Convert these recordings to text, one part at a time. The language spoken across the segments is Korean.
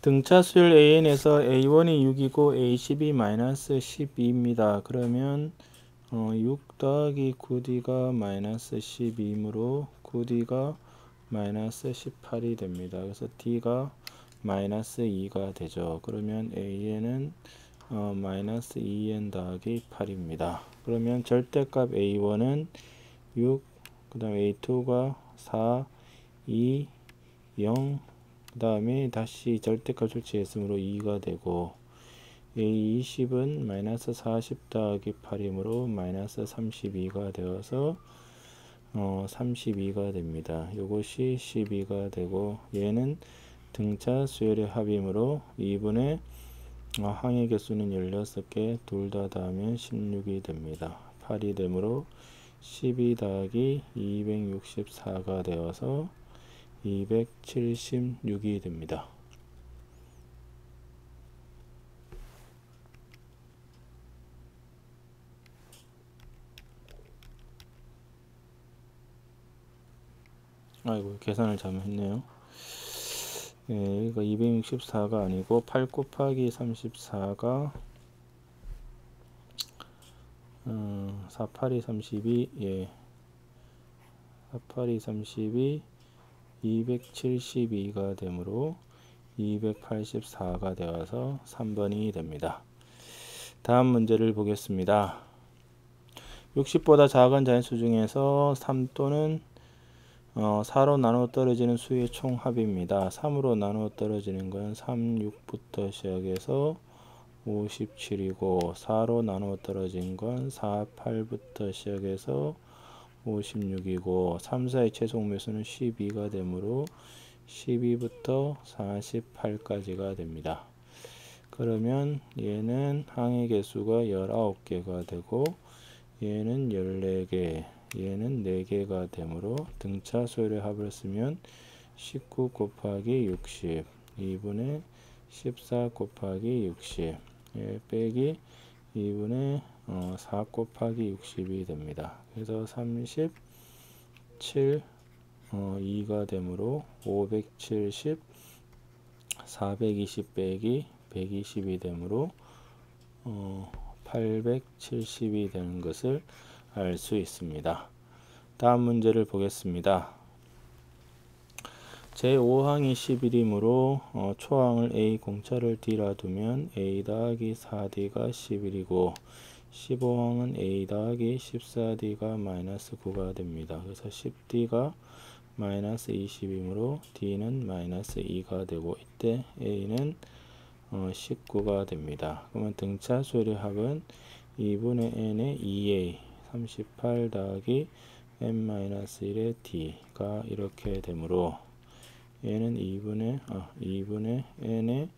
등차 수열 AN에서 A1이 6이고 A10이 마이너스 12입니다. 그러면 6 더하기 9D가 마이너스 12이므로 9D가 마이너스 18이 됩니다. 그래서 D가 마이너스 2가 되죠. 그러면 AN은 마이너스 2N 더하기 8입니다. 그러면 절대값 A1은 6, 그 다음에 A2가 4, 2, 0, 그 다음에 다시 절대값 출치했으므로 2가 되고, A20은 마이너스 40 더하기 8이므로 마이너스 32가 되어서 32가 됩니다. 이것이 12가 되고, 얘는 등차 수열의 합이므로 2분의 항의 개수는 16개, 둘 다 더하면 16이 됩니다. 8이 되므로 12 더하기 264가 되어서 276이 됩니다. 아이고, 계산을 잘못했네요. 예, 이거 264가 아니고 8 곱하기 34가 48이 32, 예, 48이 32, 272가 되므로 284가 되어서 3번이 됩니다. 다음 문제를 보겠습니다. 60보다 작은 자연수 중에서 3 또는 4로 나눠 떨어지는 수의 총합입니다. 3으로 나눠 떨어지는 건 3, 6부터 시작해서 57이고 4로 나눠 떨어진 건 4, 8부터 시작해서 56이고 3, 4의 최종 매수는 12가 되므로 12부터 48까지가 됩니다. 그러면 얘는 항의 개수가 19개가 되고 얘는 14개, 얘는 4개가 되므로 등차 수열의 합을 쓰면 19 곱하기 60, 2분의 14 곱하기 60, 예, 빼기 2분의 4 곱하기 60이 됩니다. 그래서 37, 2가 되므로 570, 420 빼기 120이 되므로 870이 되는 것을 알 수 있습니다. 다음 문제를 보겠습니다. 제5항이 11이므로 초항을 A 공차를 D라 두면 A 더하기 4D가 11이고 15항은 A 더하기 14D가 마이너스 9가 됩니다. 그래서 10D가 마이너스 20이므로 D는 마이너스 2가 되고 이때 A는 19가 됩니다. 그러면 등차 수열의 합은 2분의 n의 2a 38 더하기 n-1의 d가 이렇게 되므로 얘는 2분의 n의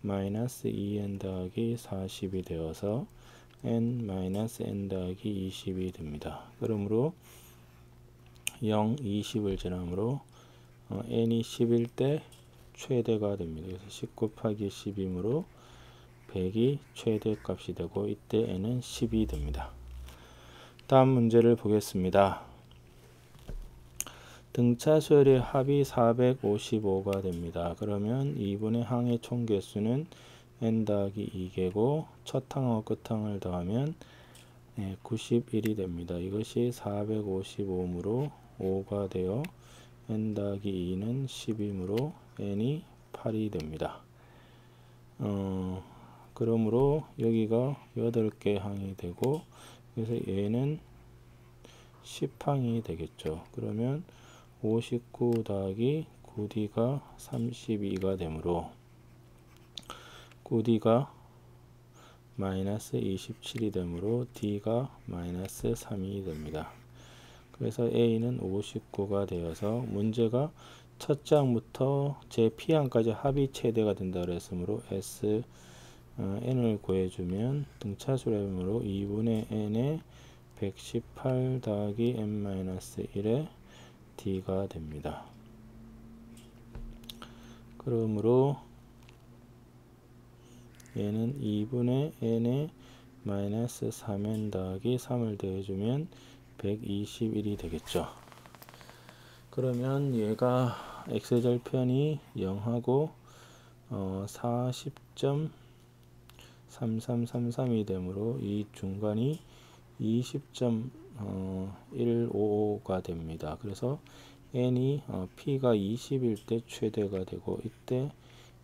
마이너스 2n 더하기 40이 되어서 n-n 더하기 20이 됩니다. 그러므로 0, 20을 지나므로 n이 10일 때 최대가 됩니다. 그래서 10 곱하기 10이므로 100이 최대값이 되고 이때 n은 10이 됩니다. 다음 문제를 보겠습니다. 등차 수열의 합이 455가 됩니다. 그러면 2분의 항의 총 개수는 n 더하기 2개고 첫 항과 끝 항을 더하면 91이 됩니다. 이것이 455이므로 5가 되어 n 더하기 2는 10이므로 n이 8이 됩니다. 그러므로 여기가 8개 항이 되고 그래서 얘는 10항이 되겠죠. 그러면 59 더하기 9D가 32가 되므로 9D가 마이너스 27이 되므로 D가 마이너스 3이 됩니다. 그래서 A는 59가 되어서 문제가 첫 장부터 제 P항까지 합이 최대가 된다 그랬으므로 S n을 구해주면 등차 수렴으로 2분의 n의 118 더하기 n-1의 d가 됩니다. 그러므로 얘는 2분의 n의 마이너스 3n 더하기 3을 더해주면 121이 되겠죠. 그러면 얘가 x절편이 0하고 40.3333이 되므로 이 중간이 20.155가 됩니다. 그래서 n이 p가 20일 때 최대가 되고, 이때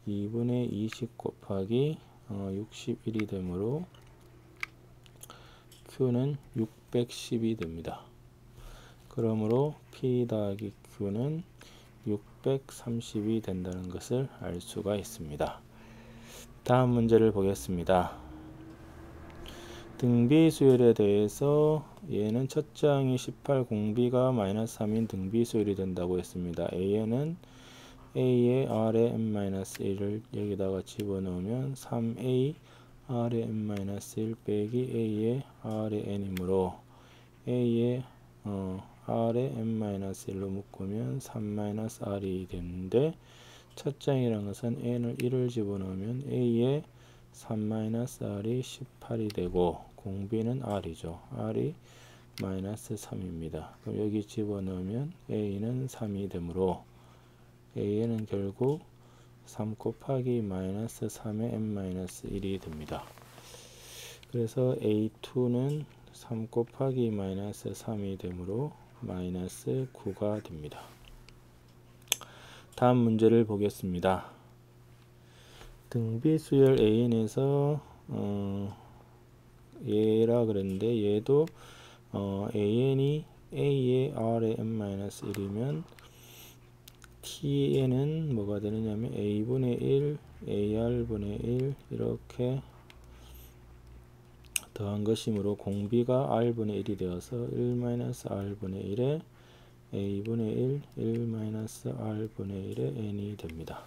2분의 20 곱하기 61이 되므로 q는 610이 됩니다. 그러므로 p 더하기 q는 630이 된다는 것을 알 수가 있습니다. 다음 문제를 보겠습니다. 등비 수열에 대해서 얘는 첫 장이 18, 공비가 -3인 등비 수열이 된다고 했습니다. A에는 A의 R의 n-1을 여기다가 집어넣으면 3A R의 n-1 빼기 A의 R의 n이므로 A의 R의 n-1로 묶으면 3-R이 되는데, 첫 장이라는 것은 n을 1을 집어넣으면 A의 3-R이 18이 되고, 공비는 R이죠. R이 -3입니다. 그럼 여기 집어넣으면 A는 3이 되므로 A는 결국 3 곱하기 -3의 n-1이 됩니다. 그래서 A2는 3 곱하기 -3이 되므로 -9가 됩니다. 다음 문제를 보겠습니다. 등비수열 AN에서 얘라 그랬는데, 얘도 AN이 A의 R의 n-1이면 T에는 뭐가 되느냐면 A분의 1, AR분의 1 이렇게 더한 것이므로 공비가 R분의 1이 되어서 1-R분의 1에 A분의 1, 1-R분의 1의 n이 됩니다.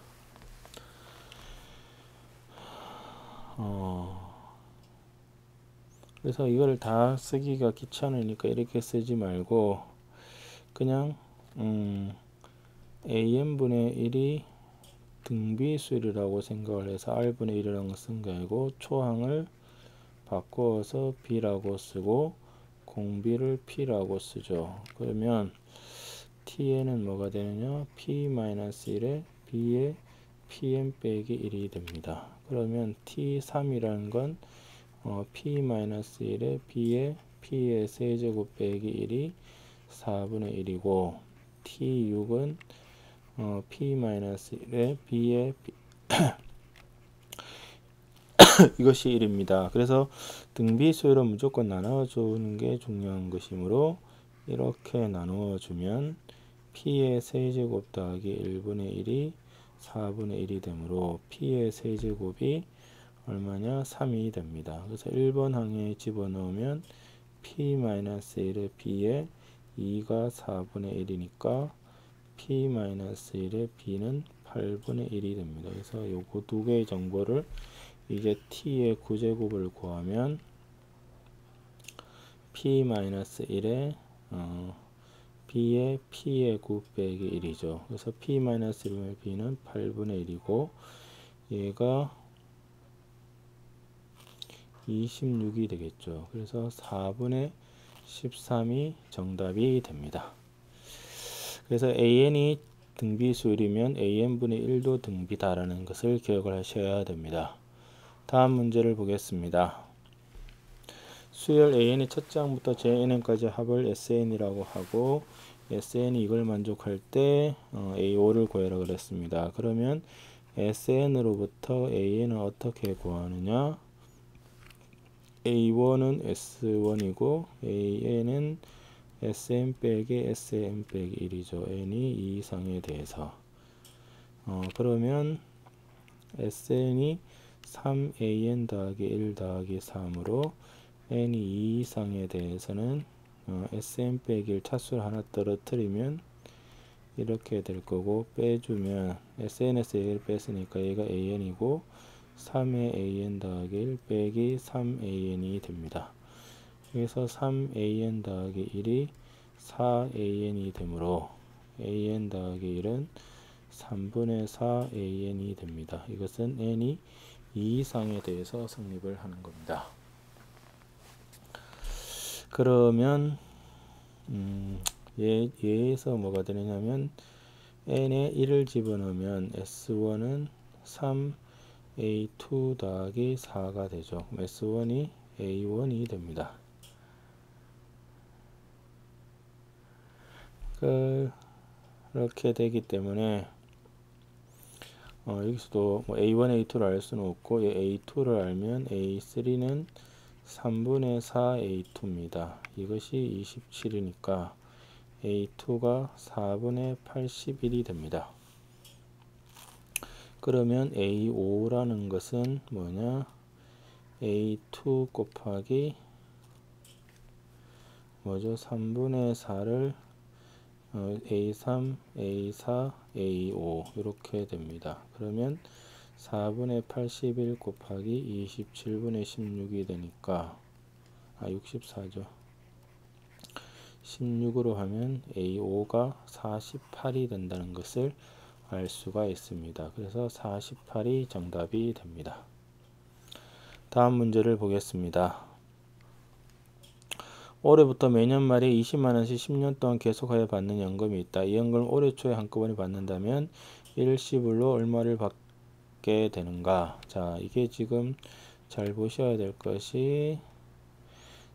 그래서 이거를 다 쓰기가 귀찮으니까 이렇게 쓰지 말고 그냥 AN분의 1이 등비수열이라고 생각을 해서 R분의 1이라는 걸 쓴 게 아니고, 초항을 바꿔서 B라고 쓰고 공비를 P라고 쓰죠. 그러면 T에는 뭐가 되느냐, P-1에 B에 Pn 빼기 1이 됩니다. 그러면 T3이라는 건 P-1에 B에 P의 세제곱 빼기 1이 4분의 1이고, T6은 P-1에 B에 이것이 1입니다. 그래서 등비수열은 무조건 나눠주는 게 중요한 것이므로 이렇게 나누어주면 P의 세제곱 더하기 1분의 1이 4분의 1이 되므로 P의 세제곱이 얼마냐, 3이 됩니다. 그래서 1번 항에 집어넣으면 P-1의 B에 2가 4분의 1이니까 P-1의 B는 8분의 1이 됩니다. 그래서 요거 두 개의 정보를 이제 T의 구제곱을 구하면 P-1에 B의 P의 9 빼기 1이죠. 그래서 P-1의 B는 8분의 1이고, 얘가 26이 되겠죠. 그래서 4분의 13이 정답이 됩니다. 그래서 AN이 등비수열이면 AN분의 1도 등비다라는 것을 기억을 하셔야 됩니다. 다음 문제를 보겠습니다. 수열 AN이 첫 장부터 JNN까지 합을 SN이라고 하고, SN이 이걸 만족할 때 A5를 구해라 그랬습니다. 그러면 SN으로부터 AN은 어떻게 구하느냐, A1은 S1이고 AN은 SN 빼기 SN 빼기 1이죠. N이 2 이상에 대해서 그러면 SN이 3AN 더하기 1 더하기 3으로 N이 2 이상에 대해서는 SN 빼기 1 차수를 하나 떨어뜨리면 이렇게 될 거고, 빼주면 SN에서 얘를 뺐으니까 얘가 AN이고 3의 AN 더하기 1 빼기 3AN이 됩니다. 그래서 3AN 더하기 1이 4AN이 되므로 AN 더하기 1은 3분의 4AN이 됩니다. 이것은 N이 2 이상에 대해서 성립을 하는 겁니다. 그러면 얘에서 뭐가 되느냐면 N에 1을 집어넣으면 S1은 3A2 더하기 4가 되죠. 그럼 S1이 A1이 됩니다. 그렇게 되기 때문에 여기서도 뭐 A1, A2를 알 수는 없고 A2를 알면 A3는 3분의 4 A2입니다. 이것이 27이니까 A2가 4분의 81이 됩니다. 그러면 A5라는 것은 뭐냐? A2 곱하기 뭐죠? 3분의 4를 A3, A4, A5 이렇게 됩니다. 그러면 4분의 81 곱하기 27분의 16이 되니까 64죠. 16으로 하면 A5가 48이 된다는 것을 알 수가 있습니다. 그래서 48이 정답이 됩니다. 다음 문제를 보겠습니다. 올해부터 매년 말에 20만원씩 10년 동안 계속하여 받는 연금이 있다. 이 연금을 올해 초에 한꺼번에 받는다면 일시불로 얼마를 받게 되는가? 자, 이게 지금 잘 보셔야 될 것이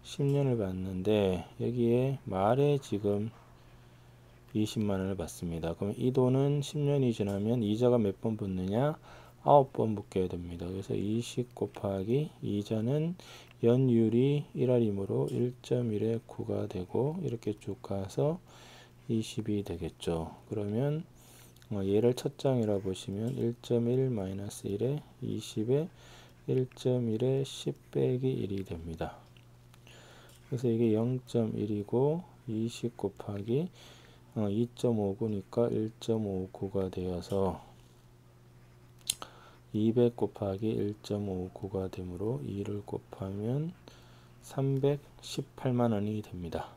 10년을 받는데 여기에 말에 지금 20만원을 받습니다. 그럼 이 돈은 10년이 지나면 이자가 몇 번 붙느냐? 9번 붙게 됩니다. 그래서 20 곱하기 이자는 연율이 1할이므로 1.1의 9가 되고 이렇게 쭉 가서 20이 되겠죠. 그러면 얘를 첫 장이라 보시면 1.1 마이너스 1에 20에 1.1에 10 빼기 1이 됩니다. 그래서 이게 0.1이고 20 곱하기 2.59니까 1.59가 되어서 200 곱하기 1.59가 되므로 2를 곱하면 318만원이 됩니다.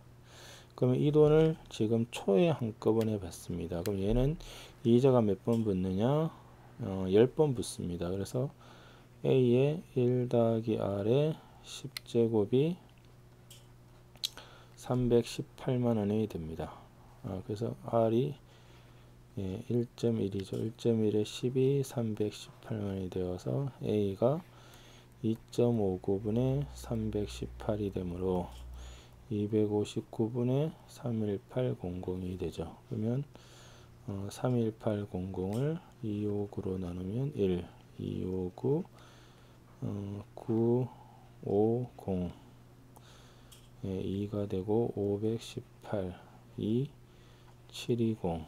그러면 이 돈을 지금 초에 한꺼번에 받습니다. 그럼 얘는 이자가 몇 번 붙느냐? 10번 붙습니다. 그래서 A의 1 더하기 R의 10제곱이 318만원이 됩니다. 그래서 R이 1.1이죠. 1.1에 10이 318만원이 되어서 A가 2.59분의 318이 되므로 259분의 31800이 되죠. 그러면 31800을 259로 나누면 1, 259, 950 2가 되고 518, 2, 720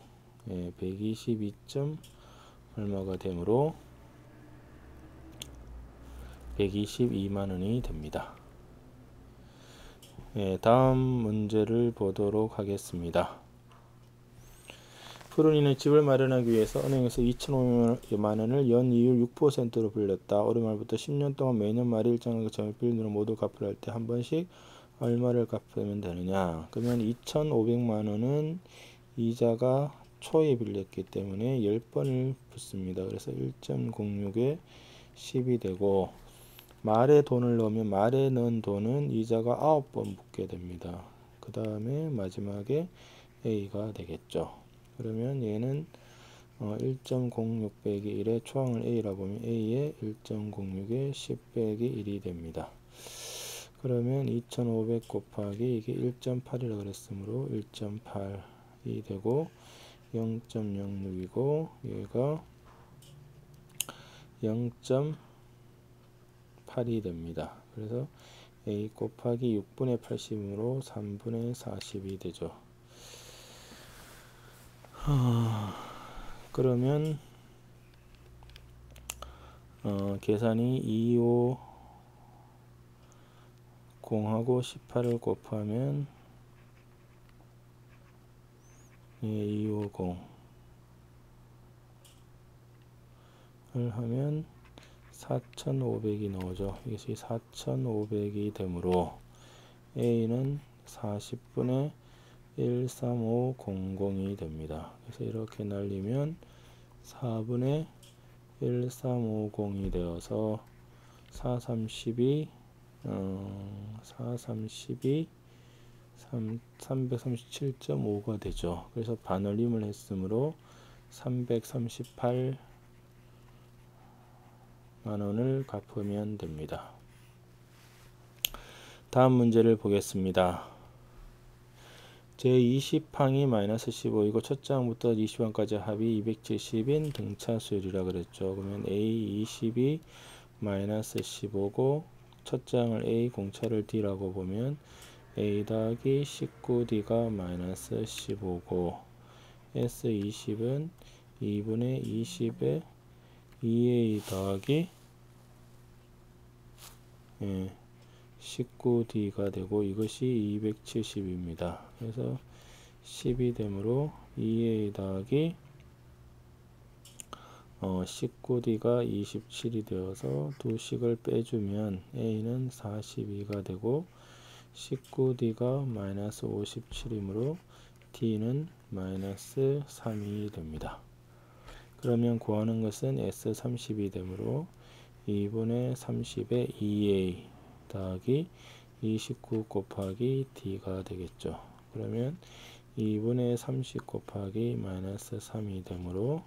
122. 얼마가 되므로 122만원이 됩니다. 다음 문제를 보도록 하겠습니다. 푸른이는 집을 마련하기 위해서 은행에서 2,500만원을 연이율 6%로 빌렸다. 올해 말부터 10년 동안 매년 말 일정하게 정액 빌린 돈을 모두 갚으려 할 때 한 번씩 얼마를 갚으면 되느냐? 그러면 2,500만원은 이자가 초에 빌렸기 때문에 10번을 붙습니다. 그래서 1.06에 10이 되고 말에 돈을 넣으면 말에 넣은 돈은 이자가 9번 붙게 됩니다. 그 다음에 마지막에 A가 되겠죠. 그러면 얘는 1.06 빼기 1에 초항을 A라 보면 A의 1.06에 10 빼기 1이 됩니다. 그러면 2500 곱하기 이게 1.8이라고 그랬으므로 1.8이 되고 0.06이고 얘가 0.8이 됩니다. 그래서 A 곱하기 6분의 80으로 3분의 40이 되죠. 그러면 계산이 250하고 18을 곱하면 250을 하면 4500이 나오죠. 이것이 4500이 되므로 A는 40분의 13500이 됩니다. 그래서 이렇게 날리면 4분의 1350이 되어서 432 337.5가 되죠. 그래서 반올림을 했으므로 338 만원을 갚으면 됩니다. 다음 문제를 보겠습니다. 제20항이 마이너스 15이고 첫 장부터 20항까지 합이 270인 등차 수열이라 그랬죠. 그러면 A20이 마이너스 15고 첫 장을 A 공차를 D라고 보면 A 더하기 19D가 마이너스 15고 S20은 2분의 20에 2A 더하기 19D가 되고 이것이 270입니다. 그래서 10이 되므로 2A 더하기 19D가 27이 되어서 두 식을 빼주면 A는 42가 되고 19D가 마이너스 57이므로 D는 마이너스 3이 됩니다. 그러면 구하는 것은 S30이 되므로 2분의 30의 2A 더하기 29 곱하기 D가 되겠죠. 그러면 2분의 30 곱하기 마이너스 3이 되므로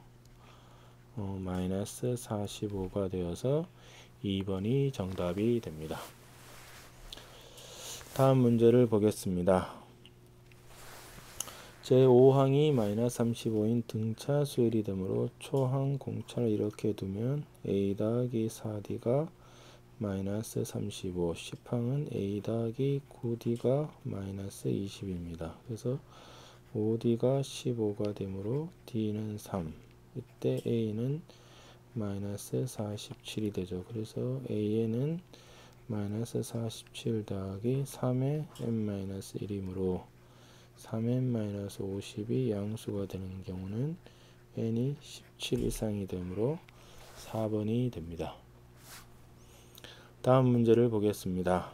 마이너스 45가 되어서 2번이 정답이 됩니다. 다음 문제를 보겠습니다. 제5항이 마이너스 35인 등차 수열이 되므로 초항 공차를 이렇게 두면 A 더하기 4D가 마이너스 35, 10항은 A 더하기 9D가 마이너스 20입니다. 그래서 5D가 15가 되므로 D는 3, 이때 A는 마이너스 47이 되죠. 그래서 A에는 마이너스 47 더하기 3의 n-1이므로 3n-50이 양수가 되는 경우는 n이 17 이상이 되므로 4번이 됩니다. 다음 문제를 보겠습니다.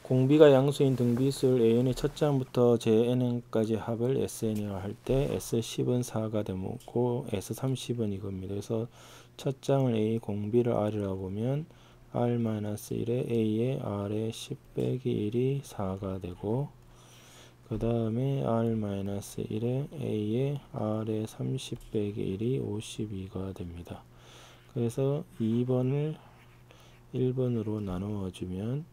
공비가 양수인 등비수열 AN의 첫 장부터 JNN까지 합을 SN이라 할 때 S10은 4가 되고 S30은 이겁니다. 그래서 첫 장을 A 공비를 R이라고 보면 R-1에 A의 R의 10 빼기 1이 4가 되고 그 다음에 R-1에 A의 R의 30 빼기 1이 52가 됩니다. 그래서 2번을 1번으로 나누어 주면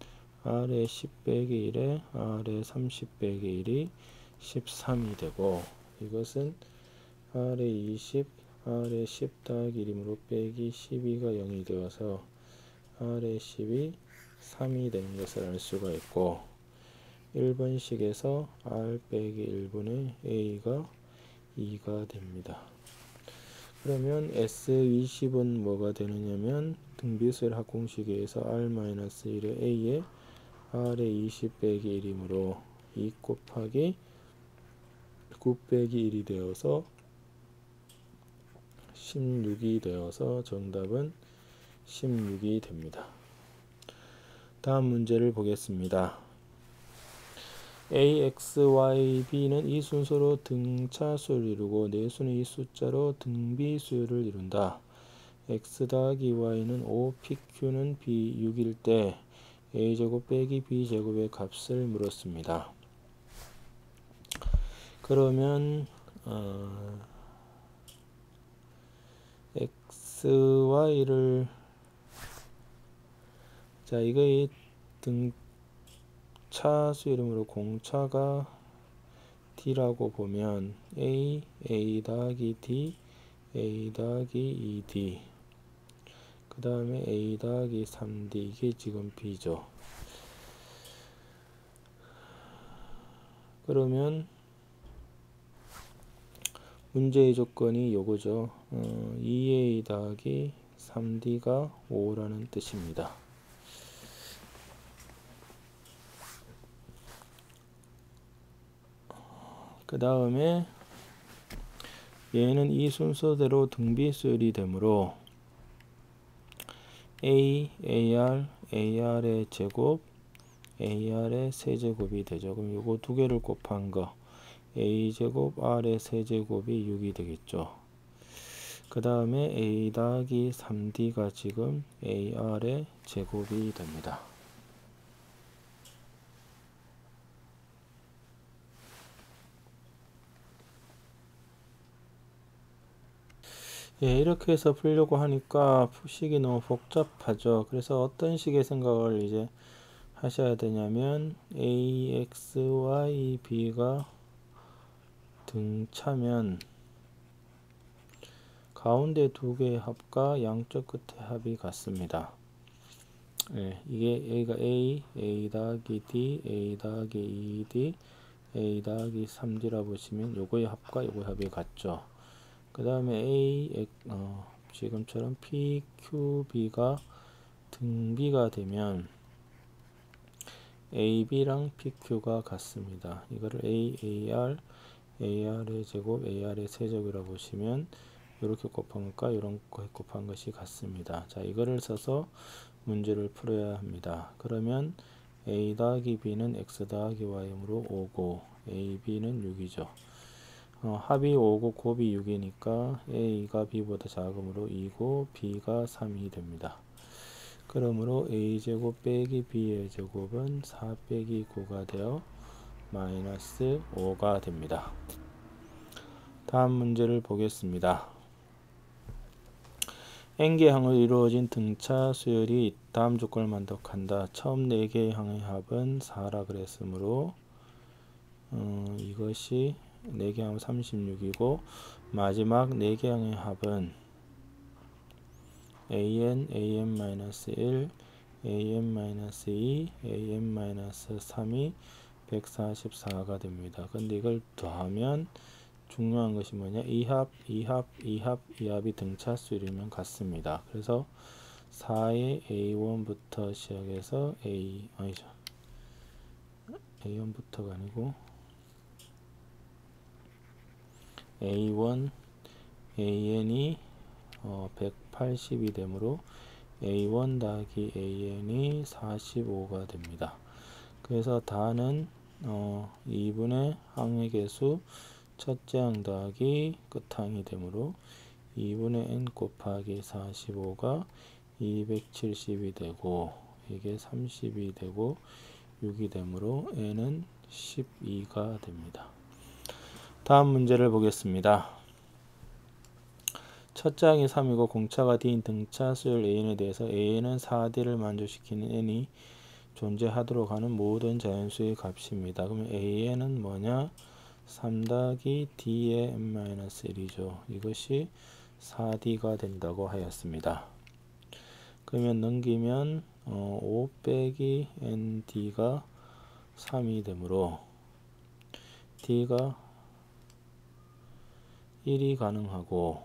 R의 10 빼기 1에 R의 30 빼기 1이 13이 되고 이것은 R의 20, R의 10 더하기 1이므로 빼기 12가 0이 되어서 R의 10이 3이 되는 것을 알 수가 있고 1번식에서 R 빼기 1분의 A가 2가 됩니다. 그러면 S20은 뭐가 되느냐면 등비수열 합공식에 의해서 R-1의 A에 R의 20 빼기 1이므로 2 곱하기 9 빼기 1이 되어서 16이 되어서 정답은 16이 됩니다. 다음 문제를 보겠습니다. A, X, Y, B는 이 순서로 등차 수열을 이루고 내수는 이 숫자로 등비 수열을 이룬다. X 더하기 Y는 5, PQ는 B 6일 때 A제곱 빼기 B제곱의 값을 물었습니다. 그러면 X, Y를 자 이거의 등차 수열이므로 공차가 D라고 보면 A, A 더하기 D, A 더하기 2D 그 다음에 A 더하기 3D 이게 지금 B죠. 그러면 문제의 조건이 요거죠. 2A 더하기 3D가 5라는 뜻입니다. 그 다음에 얘는 이 순서대로 등비수열이 되므로 A, AR, AR의 제곱, AR의 세제곱이 되죠. 그럼 요거 두 개를 곱한 거 A제곱, R의 세제곱이 6이 되겠죠. 그 다음에 A 더하기 3D가 지금 AR의 제곱이 됩니다. 예, 이렇게 해서 풀려고 하니까 식이 너무 복잡하죠. 그래서 어떤 식의 생각을 이제 하셔야 되냐면 ax, y, b가 등차면 가운데 두 개의 합과 양쪽 끝의 합이 같습니다. 예, 이게 A가 A 더하기 D, A 더하기 2D, A 더하기 3D라 보시면 요거의 합과 요거의 합이 같죠. 그 다음에 지금처럼 PQB가 등비가 되면 AB랑 PQ가 같습니다. 이거를 AR의 제곱, AR의 세제곱이라고 보시면 이렇게 곱한 것과 이런 거 곱한 것이 같습니다. 자, 이거를 써서 문제를 풀어야 합니다. 그러면 A 더하기 B는 X 더하기 Y이므로 5고 AB는 6이죠. 합이 5고 곱이 6이니까 A가 B보다 작으므로 2고 B가 3이 됩니다. 그러므로 A제곱 빼기 B의 제곱은 4 빼기 9가 되어 마이너스 5가 됩니다. 다음 문제를 보겠습니다. n개 항으로 이루어진 등차 수열이 다음 조건을 만족한다. 처음 4개의 항의 합은 4라 그랬으므로 이것이 4개 항은 36이고 마지막 4개 항의 합은 an, an-1, an-2, an-3이 144가 됩니다. 근데 이걸 더하면 중요한 것이 뭐냐? 이 합이 등차 수열이면 같습니다. 그래서 4의 A1부터 시작해서 A1부터가 아니고 A1, AN이 180이 되므로 A1 더하기 AN이 45가 됩니다. 그래서 다는 2분의 항의 개수 첫째 항 더하기 끝항이 되므로 2분의 n 곱하기 45가 270이 되고 이게 30이 되고 6이 되므로 n은 12가 됩니다. 다음 문제를 보겠습니다. 첫째 항이 3이고 공차가 D인 등차 수열 An에 대해서 A는 4D를 만족시키는 n이 존재하도록 하는 모든 자연수의 값입니다. 그러면 AN은 뭐냐? 3 더하기 D의 n-1이죠. 이것이 4D가 된다고 하였습니다. 그러면 넘기면 5 빼기 ND가 3이 되므로 D가 1이 가능하고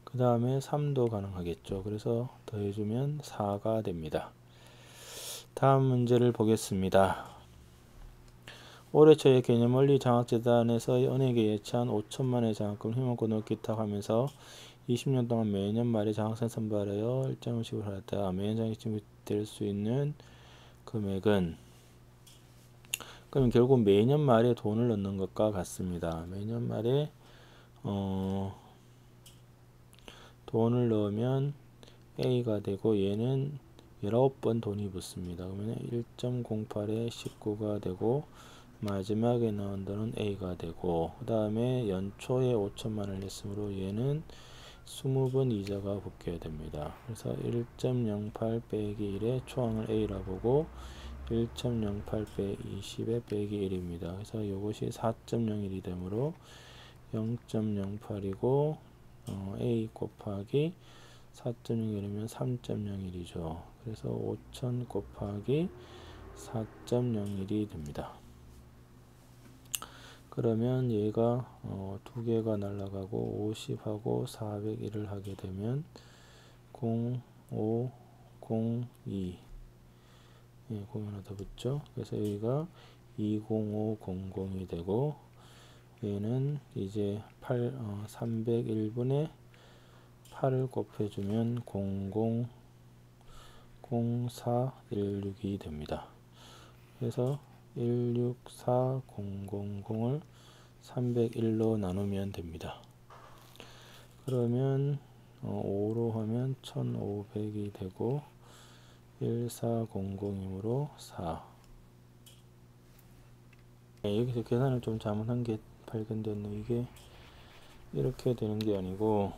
그 다음에 3도 가능하겠죠. 그래서 더해주면 4가 됩니다. 다음 문제를 보겠습니다. 올해 초에 개념원리 장학재단에서 은행에 예치한 5천만의 장학금 희망권을 기탁하면서 20년 동안 매년 말에 장학생 선발하여 일정식으로 하였다. 매년 장학금이 될 수 있는 금액은 그럼 결국 매년 말에 돈을 넣는 것과 같습니다. 매년 말에 돈을 넣으면 A가 되고 얘는 19번 돈이 붙습니다. 그러면 1.08에 19가 되고 마지막에 넣은 돈은 A가 되고 그 다음에 연초에 5천만을 냈으므로 얘는 20번 이자가 붙게 됩니다. 그래서 1.08 빼기 1에 초항을 A라 보고 1.08 빼기 20에 빼기 1입니다. 그래서 이것이 4.01이 되므로 0.08이고 A 곱하기 4.01이면 3.01이죠. 그래서 5,000 곱하기 4.01이 됩니다. 그러면 얘가 두 개가 날아가고 50하고 401을 하게 되면 0502 0이 하나 더 붙죠. 그래서 여기가 20500이 되고 얘는 이제 301분의 8을 곱해주면 000416이 됩니다. 그래서 164000을 301로 나누면 됩니다. 그러면 5로 하면 1500이 되고 1400이므로 4. 여기서 계산을 좀 잘못한 게 발견됐네. 이게 이렇게 되는 게 아니고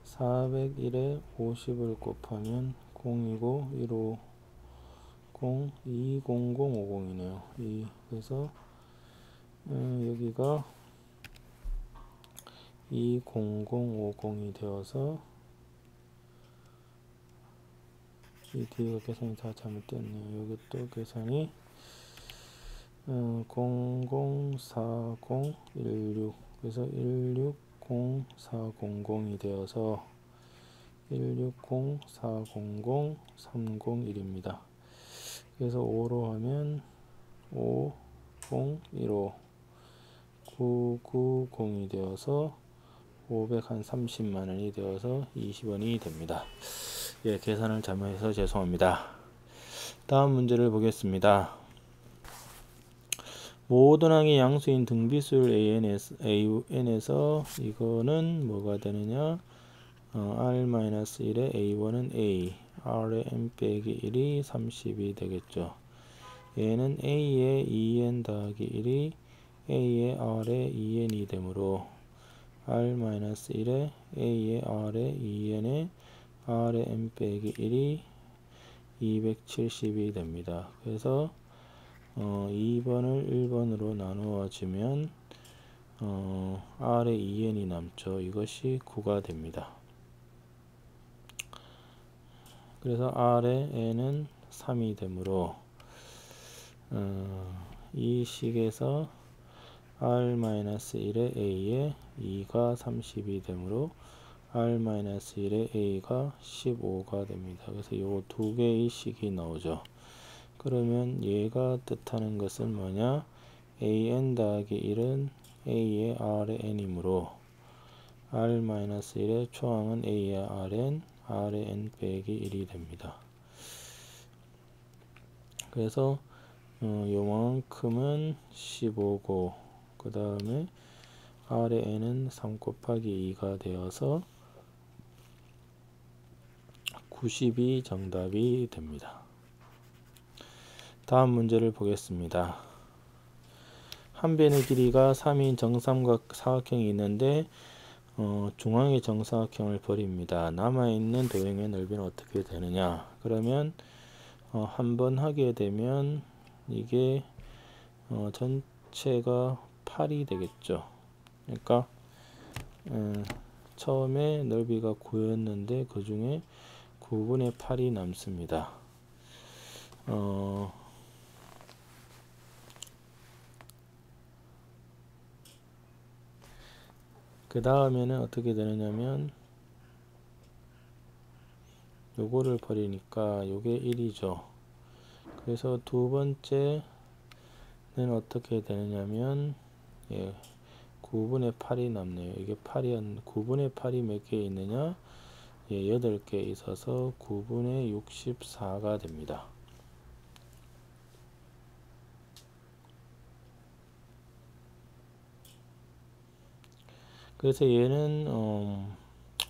401에 50을 곱하면 0이고 150 20050이네요. 그래서 여기가 20050이 되어서 이 뒤가 계산이 다 잘못됐네요. 여기 또 계산이 004016 그래서 160400이 되어서 160400 301입니다. 그래서 5로 하면 5015 990이 되어서 530만원이 되어서 20원이 됩니다. 예, 계산을 잘못해서 죄송합니다. 다음 문제를 보겠습니다. 모든 항의 양수인 등비수열 AN에서 이거는 뭐가 되느냐? R-1에 A1은 A, R의 n 빼기 1이 30이 되겠죠. 얘는 A의 2n 더하기 1이 A의 R의 2n이 되므로 R-1에 A의 R의 2n에 R의 n 빼기 1이 270이 됩니다. 그래서 2번을 1번으로 나누어 주면 R의 2n이 남죠. 이것이 9가 됩니다. 그래서 R의 n은 3이 되므로 이 식에서 R-1에 A에 2가 30이 되므로 R-1에 A가 15가 됩니다. 그래서 요 두 개의 식이 나오죠. 그러면 얘가 뜻하는 것은 뭐냐? AN 더하기 1은 A의 R의 n이므로 R-1의 초항은 A의 Rn, R의 n 빼기 1이 됩니다. 그래서 요만큼은 15고 그 다음에 R의 n은 3 곱하기 2가 되어서 90이 정답이 됩니다. 다음 문제를 보겠습니다. 한 변의 길이가 3인 정삼각 사각형이 있는데 중앙의 정사각형을 버립니다. 남아있는 도형의 넓이는 어떻게 되느냐? 그러면 한번 하게 되면 이게 전체가 8이 되겠죠. 그러니까 처음에 넓이가 9였는데 그 중에 9분의 8이 남습니다. 그 다음에는 어떻게 되느냐면 요거를 버리니까 요게 1이죠. 그래서 두 번째는 어떻게 되느냐면 9분의 8이 남네요. 이게 9분의 8이 몇 개 있느냐? 8개 있어서 9분의 64가 됩니다. 그래서 얘는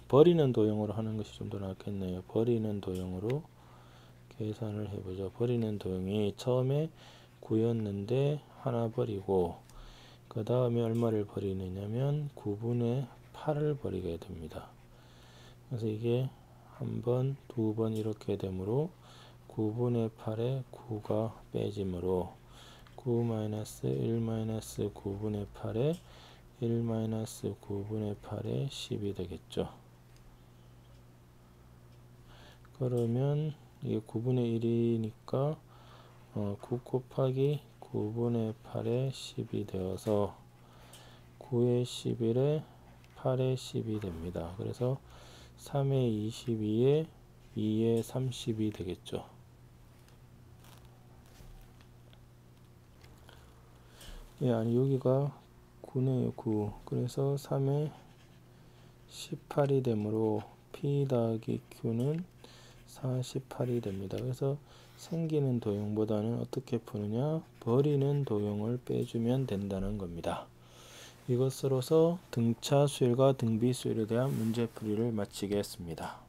버리는 도형으로 하는 것이 좀 더 낫겠네요. 버리는 도형으로 계산을 해보죠. 버리는 도형이 처음에 9였는데 하나 버리고 그 다음에 얼마를 버리느냐면 9분의 8을 버리게 됩니다. 그래서 이게 한 번, 두 번 이렇게 되므로 9분의 8에 9가 빼지므로 9-1-9분의 8에 1-9분의 8에 10이 되겠죠. 그러면 이게 9분의 1이니까 9 곱하기 9분의 8에 10이 되어서 9의 11에 8의 10이 됩니다. 그래서 3의 22에 2의 30이 되겠죠. 아니 여기가 9네요. 9. 그래서 3의 18이 되므로 P 더하기 Q는 48이 됩니다. 그래서 생기는 도형보다는 어떻게 푸느냐? 버리는 도형을 빼주면 된다는 겁니다. 이것으로서 등차 수열과 등비 수열에 대한 문제풀이를 마치겠습니다.